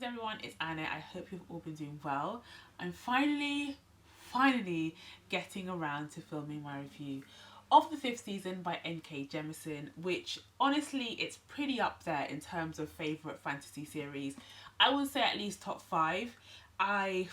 everyone, it's Anna. I hope you've all been doing well. I'm finally getting around to filming my review of the fifth season by N.K. Jemisin, which honestly it's pretty up there in terms of favourite fantasy series. I would say at least top 5. I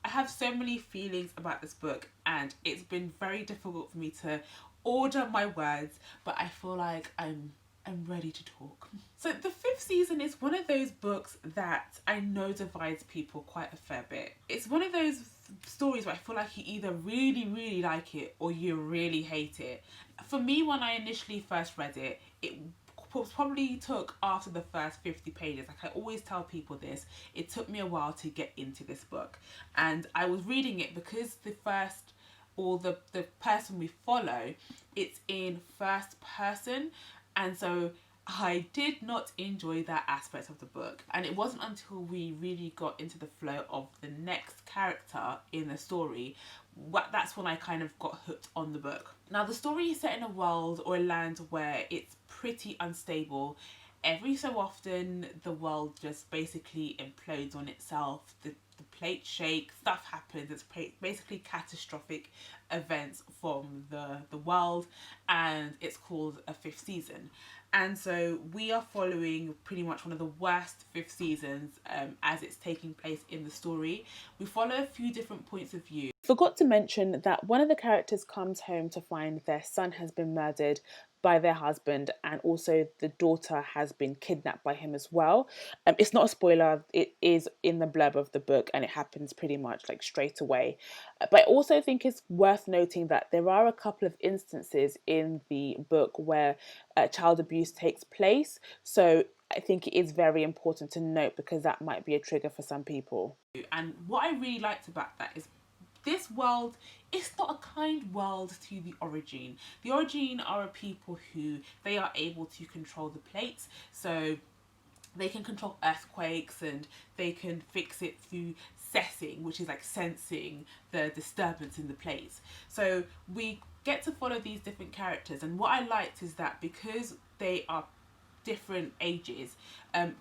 have so many feelings about this book and it's been very difficult for me to order my words, but I feel like I'm ready to talk. So the fifth season is one of those books that I know divides people quite a fair bit. It's one of those stories where I feel like you either really like it or you really hate it. For me, when I initially first read it, it probably took after the first 50 pages. Like I always tell people this, it took me a while to get into this book. And I was reading it because the first or the person we follow, it's in first person, and so I did not enjoy that aspect of the book. And it wasn't until we really got into the flow of the next character in the story, that's when I kind of got hooked on the book. Now the story is set in a world or a land where it's pretty unstable. Every so often the world just basically implodes on itself. The plate shake, stuff happens. It's basically catastrophic events from the world, and it's called a fifth season. And so we are following pretty much one of the worst fifth seasons as it's taking place in the story. We follow a few different points of view. Forgot to mention that one of the characters comes home to find their son has been murdered by their husband, and also the daughter has been kidnapped by him as well. It's not a spoiler, it is in the blurb of the book and it happens pretty much like straight away. But I also think it's worth noting that there are a couple of instances in the book where child abuse takes place. So I think it is very important to note because that might be a trigger for some people. And what I really liked about that is this world is not a kind world to the Origin. The Origin are a people who they are able to control the plates, so they can control earthquakes and they can fix it through sensing, which is like sensing the disturbance in the plates. So we get to follow these different characters, and what I liked is that because they are different ages,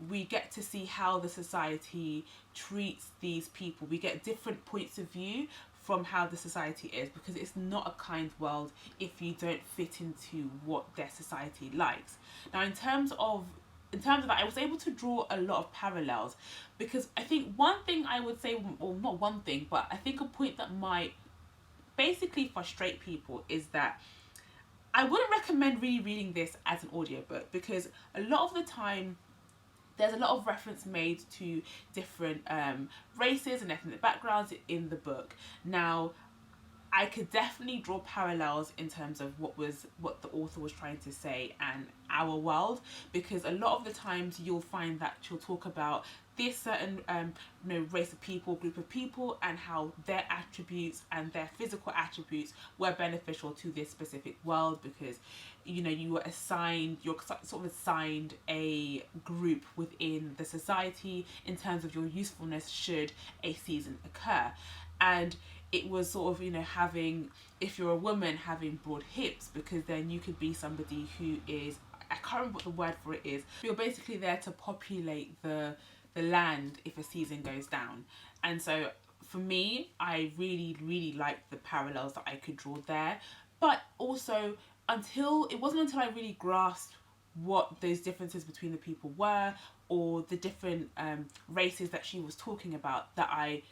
we get to see how the society treats these people. We get different points of view from how the society is, because it's not a kind world if you don't fit into what their society likes. Now in terms of that, I was able to draw a lot of parallels, because I think one thing I would say, or not one thing, but I think a point that might basically frustrate people is that I wouldn't recommend really reading this as an audiobook, because a lot of the time there's a lot of reference made to different races and ethnic backgrounds in the book. Now, I could definitely draw parallels in terms of what the author was trying to say and our world, because a lot of the times you'll find that she'll talk about this certain race of people, group of people, and how their attributes and their physical attributes were beneficial to this specific world, because you were you're sort of assigned a group within the society in terms of your usefulness should a season occur. And it was sort of having, if you're a woman, having broad hips, because then you could be somebody who is, I can't remember what the word for it is. You're basically there to populate the land if a season goes down. And so for me, I really liked the parallels that I could draw there. But also, it wasn't until I really grasped what those differences between the people were, or the different races that she was talking about, that I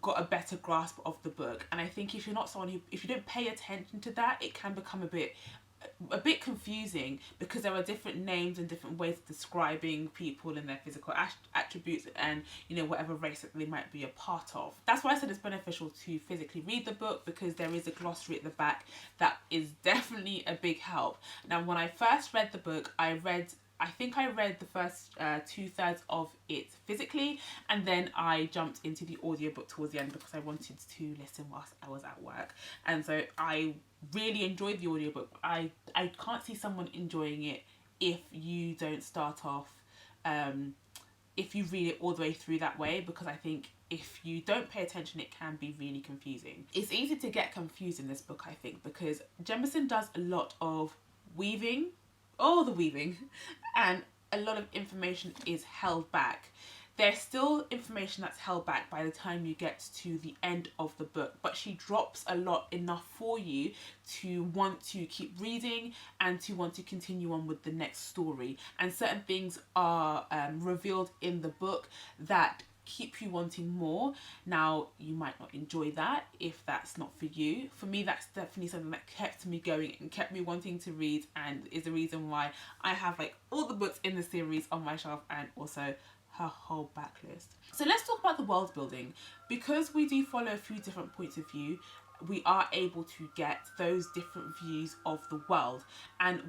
got a better grasp of the book. And I think if you're not someone if you don't pay attention to that, it can become a bit confusing, because there are different names and different ways of describing people and their physical attributes and whatever race that they might be a part of. That's why I said it's beneficial to physically read the book, because there is a glossary at the back that is definitely a big help. Now when I first read the book, I think I read the first 2/3 of it physically, and then I jumped into the audiobook towards the end because I wanted to listen whilst I was at work. And so I really enjoyed the audiobook. I can't see someone enjoying it if you don't start off, if you read it all the way through that way, because I think if you don't pay attention, it can be really confusing. It's easy to get confused in this book, I think, because Jemisin does a lot of weaving, and a lot of information is held back. there's still information that's held back by the time you get to the end of the book, but she drops a lot enough for you to want to keep reading and to want to continue on with the next story. And certain things are revealed in the book that keep you wanting more. Now, you might not enjoy that if that's not for you. For me, that's definitely something that kept me going and kept me wanting to read, and is the reason why I have like all the books in the series on my shelf and also her whole backlist. So let's talk about the world building. Because we do follow a few different points of view, we are able to get those different views of the world. And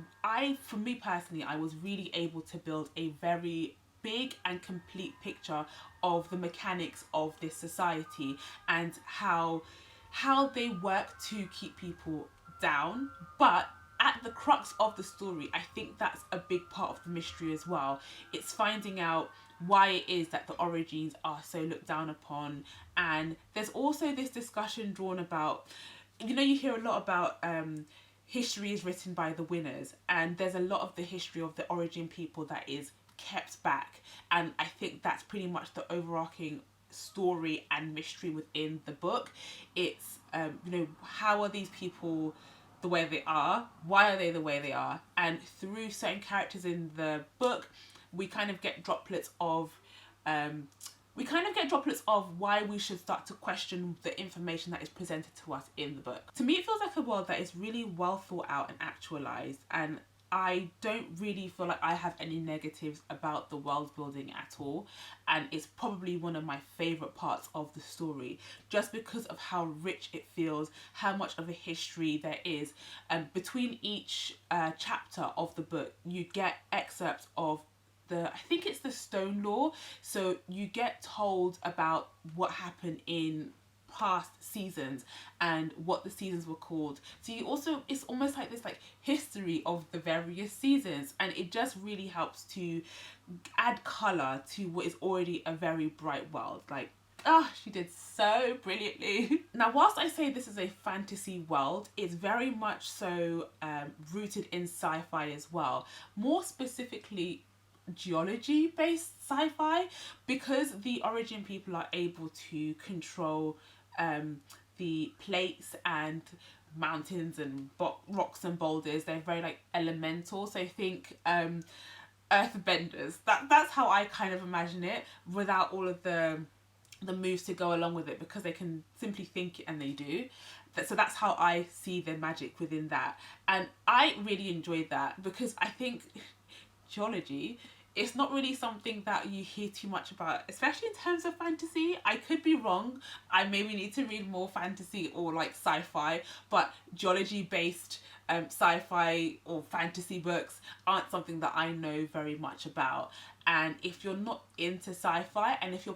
for me personally, I was really able to build a very big and complete picture of the mechanics of this society and how they work to keep people down. But at the crux of the story, I think that's a big part of the mystery as well. It's finding out why it is that the Origins are so looked down upon. And there's also this discussion drawn about, you know, you hear a lot about history is written by the winners, and there's a lot of the history of the Origin people that is kept back. And I think that's pretty much the overarching story and mystery within the book. It's you know, how are these people the way they are? Why are they the way they are? And through certain characters in the book, we kind of get droplets of why we should start to question the information that is presented to us in the book. To me, it feels like a world that is really well thought out and actualized, and I don't really feel like I have any negatives about the world building at all, and it's probably one of my favourite parts of the story, just because of how rich it feels, how much of a history there is. Between each chapter of the book, you get excerpts of I think it's the Stone Law, so you get told about what happened in past seasons and what the seasons were called. So you also, it's almost like this like history of the various seasons, and it just really helps to add colour to what is already a very bright world. Like, she did so brilliantly. Now, whilst I say this is a fantasy world, it's very much so rooted in sci-fi as well. More specifically, geology based sci-fi, because the Origin people are able to control the plates and mountains and rocks and boulders. They're very like elemental, so I think earthbenders, that's how I kind of imagine it, without all of the moves to go along with it, because they can simply think and they do. So that's how I see the magic within that, and I really enjoyed that, because I think geology, it's not really something that you hear too much about, especially in terms of fantasy. I could be wrong. I maybe need to read more fantasy or like sci-fi, but geology based sci-fi or fantasy books aren't something that I know very much about. And if you're not into sci-fi, and if you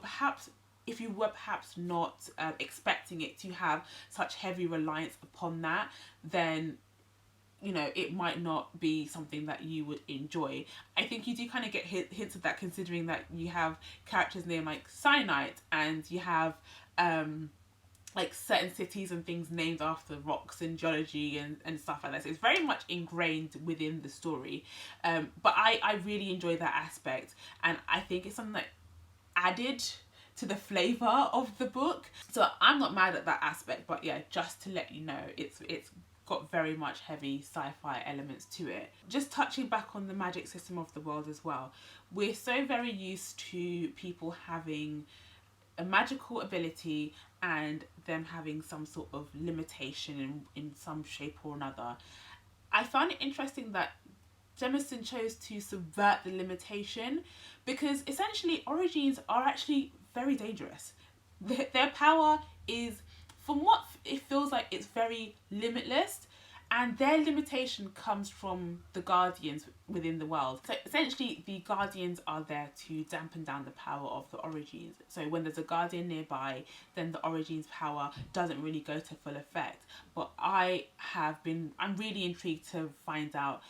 were perhaps not expecting it to have such heavy reliance upon that, then you know, it might not be something that you would enjoy. I think you do kind of get hints of that, considering that you have characters named like Cyanide, and you have like certain cities and things named after rocks and geology and stuff like that. So it's very much ingrained within the story. But I really enjoy that aspect, and I think it's something that added to the flavour of the book. So I'm not mad at that aspect, but yeah, just to let you know, it's got very much heavy sci-fi elements to it. Just touching back on the magic system of the world as well, we're so very used to people having a magical ability and them having some sort of limitation in some shape or another. I found it interesting that Jemisin chose to subvert the limitation, because essentially Origins are actually very dangerous. Their power is, from what it feels like, it's very limitless, and their limitation comes from the Guardians within the world. So essentially the Guardians are there to dampen down the power of the Origins. So when there's a Guardian nearby, then the Origins power doesn't really go to full effect. But I'm really intrigued to find out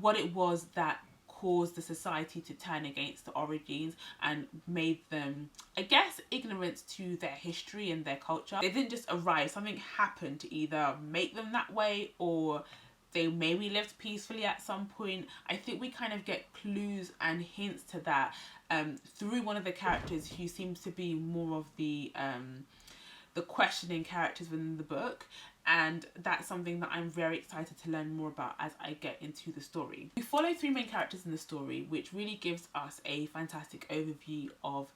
what it was that caused the society to turn against the Origins and made them, I guess, ignorant to their history and their culture. They didn't just arrive, something happened to either make them that way, or they maybe lived peacefully at some point. I think we kind of get clues and hints to that through one of the characters who seems to be more of the questioning characters within the book, and that's something that I'm very excited to learn more about as I get into the story. We follow three main characters in the story, which really gives us a fantastic overview of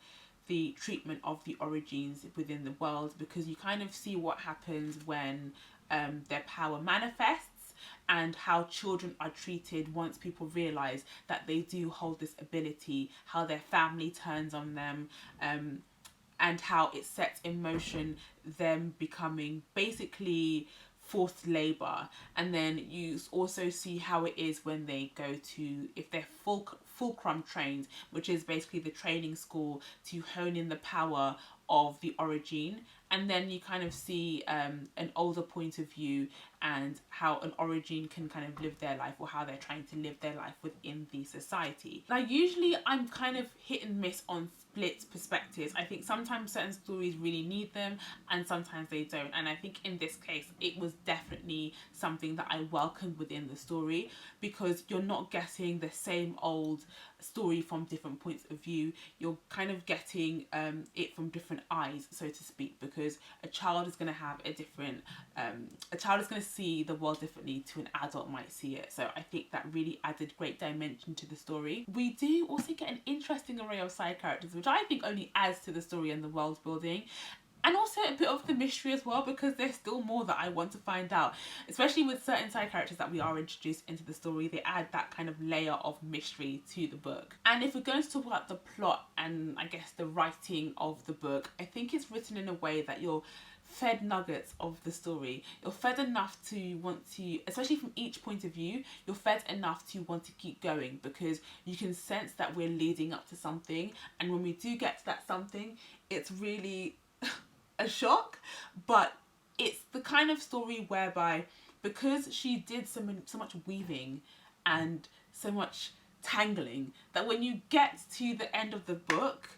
the treatment of the Origins within the world, because you kind of see what happens when their power manifests, and how children are treated once people realise that they do hold this ability, how their family turns on them, and how it sets in motion them becoming basically forced labour. And then you also see how it is when they go to, if they're fulcrum trained, which is basically the training school to hone in the power of the Origin. And then you kind of see an older point of view and how an Origin can kind of live their life, or how they're trying to live their life within the society. Now usually I'm kind of hit and miss on split perspectives. I think sometimes certain stories really need them and sometimes they don't, and I think in this case it was definitely something that I welcomed within the story, because you're not getting the same old story from different points of view. You're kind of getting it from different eyes, so to speak, because a child is going to have a different a child is going to see the world differently to an adult might see it. So I think that really added great dimension to the story. We do also get an interesting array of side characters, which I think only adds to the story and the world building, and also a bit of the mystery as well, because there's still more that I want to find out, especially with certain side characters that we are introduced into the story. They add that kind of layer of mystery to the book. And if we're going to talk about the plot and I guess the writing of the book, I think it's written in a way that you're fed nuggets of the story. You're fed enough to want to, especially from each point of view, you're fed enough to want to keep going, because you can sense that we're leading up to something, and when we do get to that something, it's really a shock. But it's the kind of story whereby, because she did so much weaving and so much tangling, that when you get to the end of the book,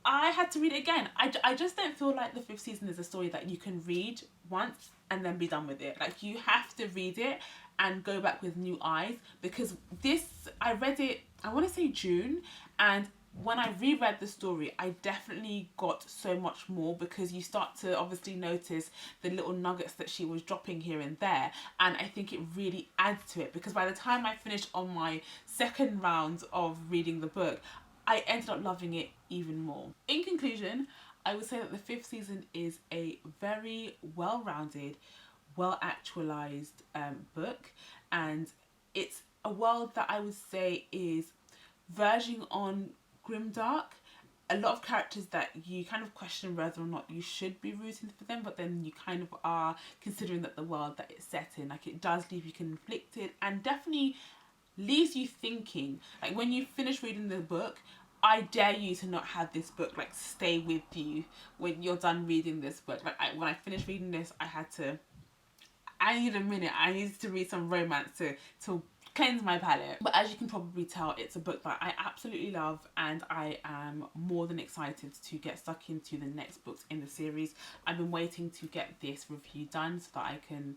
I had to read it again. I just don't feel like the fifth season is a story that you can read once and then be done with it. Like, you have to read it and go back with new eyes, because this, I read it, I want to say June, and when I reread the story, I definitely got so much more, because you start to obviously notice the little nuggets that she was dropping here and there, and I think it really adds to it, because by the time I finished on my second round of reading the book, I ended up loving it even more. In conclusion, I would say that the fifth season is a very well-rounded, well-actualized book, and it's a world that I would say is verging on grimdark. A lot of characters that you kind of question whether or not you should be rooting for them, but then you kind of are, considering that the world that it's set in, like, it does leave you conflicted and definitely leaves you thinking. Like, when you finish reading the book, I dare you to not have this book like stay with you when you're done reading this book. Like, when I finished reading this, I needed a minute. I needed to read some romance to cleanse my palate. But as you can probably tell, it's a book that I absolutely love, and I am more than excited to get stuck into the next books in the series. I've been waiting to get this review done so that I can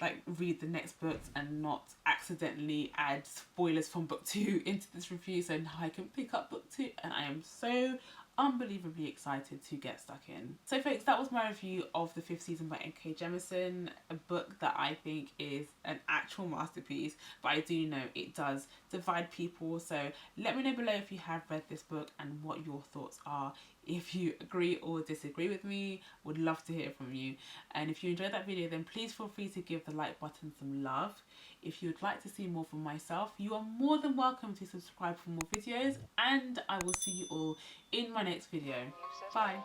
like read the next books and not accidentally add spoilers from book 2 into this review, so now I can pick up book 2, and I am so unbelievably excited to get stuck in. So folks, that was my review of the fifth season by N.K. Jemisin, a book that I think is an actual masterpiece, but I do know it does divide people. So let me know below if you have read this book and what your thoughts are. If you agree or disagree with me, would love to hear from you. And if you enjoyed that video, then please feel free to give the like button some love. If you would like to see more from myself, you are more than welcome to subscribe for more videos, and I will see you all in my next video. Bye.